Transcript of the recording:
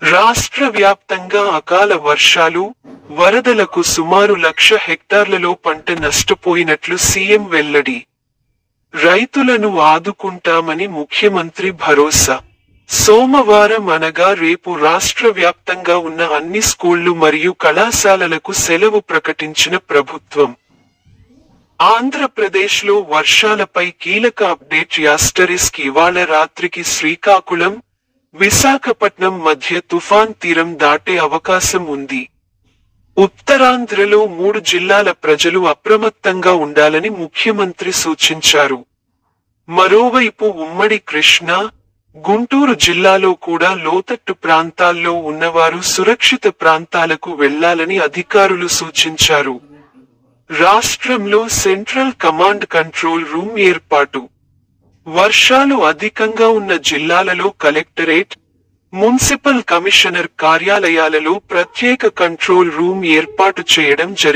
రాష్ట్ర వ్యాప్తంగా అకాల వర్షాలు, వరదలకు సుమారు 1,00,000 హెక్టార్లలో పంట నష్టపోయినట్లు సీఎం వెల్లడి. రైతులను ఆదుకుంటామని ముఖ్యమంత్రి భరోసా. సోమవారం అనగా రేపు రాష్ట్ర వ్యాప్తంగా ఉన్న అన్ని స్కూళ్లు మరియు కళాశాలలకు సెలవు ప్రకటించిన ప్రభుత్వం. ఆంధ్రప్రదేశ్లో వర్షాలపై కీలక అప్డేట్. యాస్టరిస్క్ ఇవాళ రాత్రికి శ్రీకాకుళం, విశాఖపట్నం మధ్య తుఫాన్ తీరం దాటే అవకాశం ఉంది. ఉత్తరాంధ్రలో 3 జిల్లాల ప్రజలు అప్రమత్తంగా ఉండాలని ముఖ్యమంత్రి సూచించారు. మరోవైపు ఉమ్మడి కృష్ణా, గుంటూరు జిల్లాలో కూడా లోతట్టు ప్రాంతాల్లో ఉన్నవారు సురక్షిత ప్రాంతాలకు వెళ్లాలని అధికారులు సూచించారు. రాష్ట్రంలో సెంట్రల్ కమాండ్ కంట్రోల్ రూమ్ ఏర్పాటు. వర్షాలు అధికంగా ఉన్న జిల్లాలలో కలెక్టరేట్, మున్సిపల్ కమిషనర్ కార్యాలయాలలో ప్రత్యేక కంట్రోల్ రూమ్ ఏర్పాటు చేయడం జరిగింది.